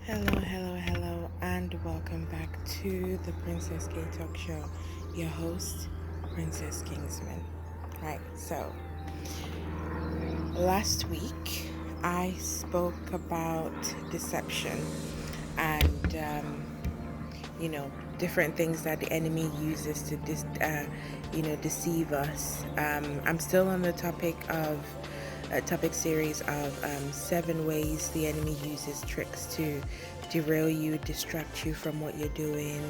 Hello, and welcome back to the Princess K Talk Show. Your host, Princess Kingsman. Right, so last week I spoke about deception and, different things that the enemy uses to, deceive us. I'm still on the topic of a topic series of 7 ways the enemy uses tricks to derail you, distract you from what you're doing,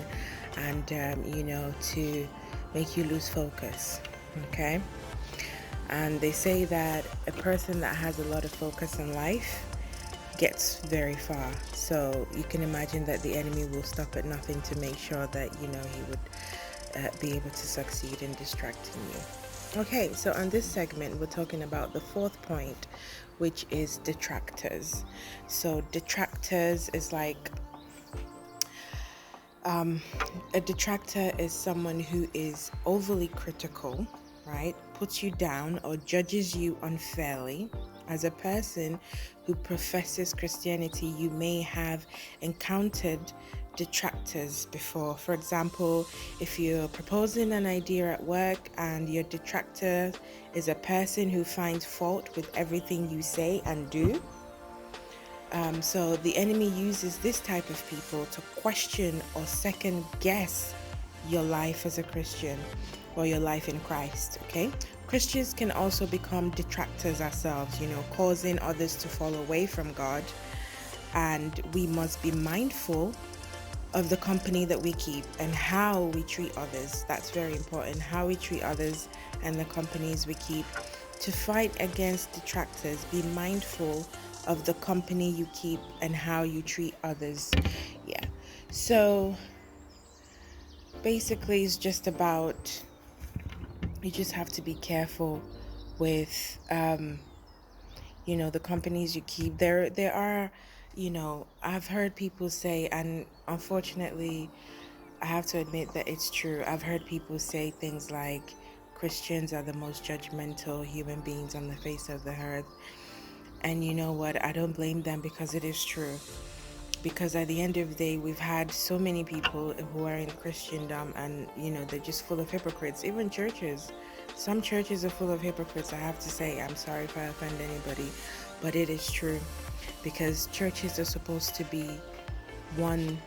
and to make you lose focus. Okay, and they say that a person that has a lot of focus in life gets very far. So you can imagine that the enemy will stop at nothing to make sure that he would be able to succeed in distracting you. Okay, so on this segment, we're talking about the fourth point, which is detractors. So detractors is like a detractor is someone who is overly critical, right? Puts you down or judges you unfairly. As a person who professes Christianity, you may have encountered detractors before. For example, if you're proposing an idea at work and your detractor is a person who finds fault with everything you say and do, so the enemy uses this type of people to question or second guess your life as a Christian or your life in Christ, okay? Christians can also become detractors ourselves, causing others to fall away from God. And we must be mindful of the company that we keep and how we treat others. That's very important, how we treat others and the companies we keep. To fight against detractors, be mindful of the company you keep and how you treat others. Yeah. So basically, it's just about you just have to be careful with the companies you keep. There are, I've heard people say, and unfortunately I have to admit that it's true. I've heard people say things like Christians are the most judgmental human beings on the face of the earth. And you know what? I don't blame them, because it is true. Because at the end of the day, we've had so many people who are in Christendom and, they're just full of hypocrites. Even churches. Some churches are full of hypocrites. I have to say, I'm sorry if I offend anybody, but it is true. Because churches are supposed to be one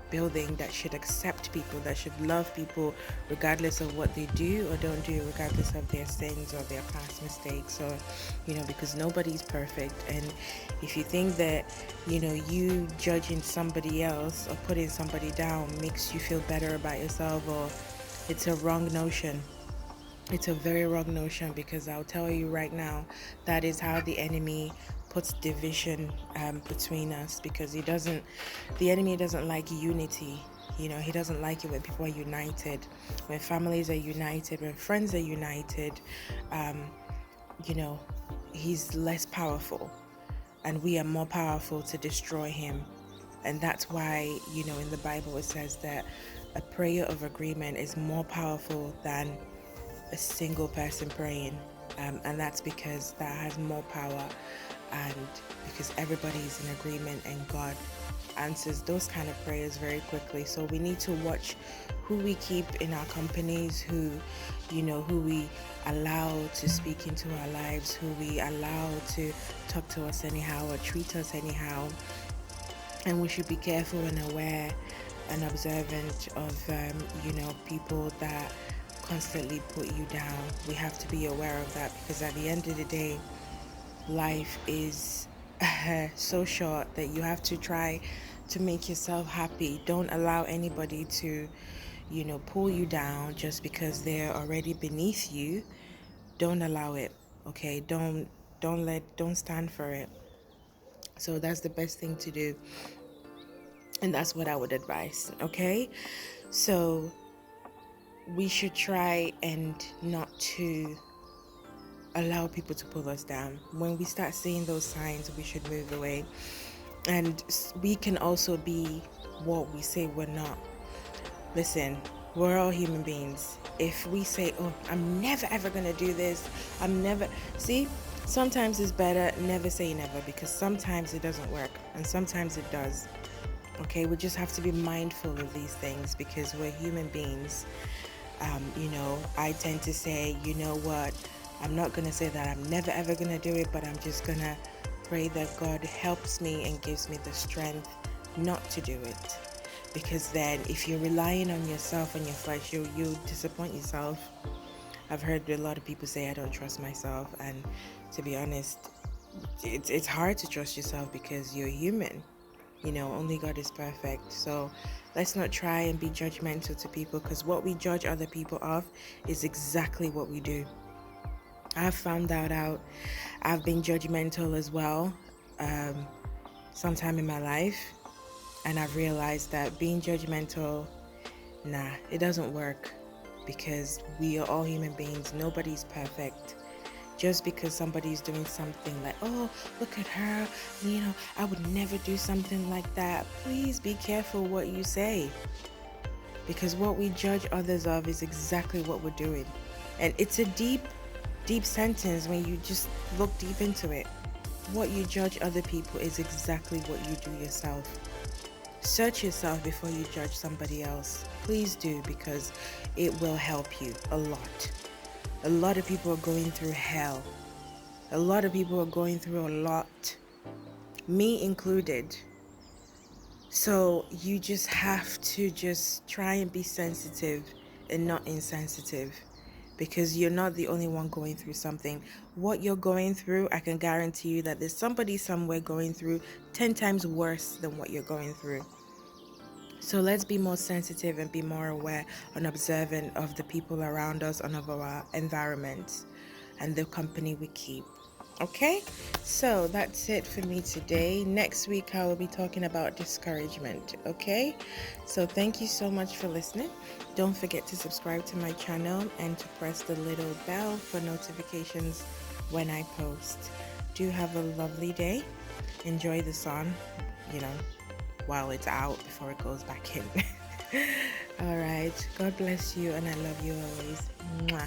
building that should accept people, that should love people regardless of what they do or don't do, regardless of their sins or their past mistakes, or because nobody's perfect. And if you think that you judging somebody else or putting somebody down makes you feel better about yourself, or it's a wrong notion. It's a very wrong notion, because I'll tell you right now, that is how the enemy puts division between us, because the enemy doesn't like unity. He doesn't like it when people are united, when families are united, when friends are united. You know, he's less powerful, and we are more powerful to destroy him. And that's why, in the Bible it says that a prayer of agreement is more powerful than a single person praying, and that's because that has more power, and because everybody is in agreement, and God answers those kind of prayers very quickly. So we need to watch who we keep in our companies, who we allow to speak into our lives, who we allow to talk to us anyhow or treat us anyhow. And we should be careful and aware and observant of people that constantly put you down. We have to be aware of that, because at the end of the day, life is so short that you have to try to make yourself happy. Don't allow anybody to pull you down just because they're already beneath you. Don't allow it. Okay, don't stand for it. So that's the best thing to do, and that's what I would advise. Okay, so we should try and not to allow people to pull us down. When we start seeing those signs, we should move away. And we can also be what we say we're not. Listen, we're all human beings. If we say, oh, I'm never ever gonna do this, I'm never, see, Sometimes it's better never say never, because sometimes it doesn't work and sometimes it does. Okay, we just have to be mindful of these things because we're human beings. I tend to say, you know what, I'm not going to say that I'm never ever going to do it, but I'm just going to pray that God helps me and gives me the strength not to do it. Because then if you're relying on yourself and your flesh, you'll disappoint yourself. I've heard a lot of people say I don't trust myself, and to be honest, it's hard to trust yourself because you're human. Only God is perfect. So let's not try and be judgmental to people, because what we judge other people of is exactly what we do. I've found that out. I've been judgmental as well, sometime in my life, and I've realized that being judgmental, nah, it doesn't work, because we are all human beings. Nobody's perfect. Just because somebody's doing something like, oh, look at her, I would never do something like that. Please be careful what you say, because what we judge others of is exactly what we're doing. And it's a deep, deep sentence when you just look deep into it. What you judge other people is exactly what you do yourself. Search yourself before you judge somebody else. Please do, because it will help you a lot. A lot of people are going through hell. A lot of people are going through a lot, me included. So you just have to just try and be sensitive and not insensitive, because you're not the only one going through something. What you're going through, I can guarantee you that there's somebody somewhere going through 10 times worse than what you're going through. So let's be more sensitive and be more aware and observant of the people around us and of our environment and the company we keep. Okay, so that's it for me today. Next week I will be talking about discouragement. Okay, so thank you so much for listening. Don't forget to subscribe to my channel and to press the little bell for notifications when I post. Do have a lovely day. Enjoy the sun, while it's out before it goes back in. All right, God bless you, and I love you always. Mwah.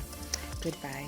Goodbye.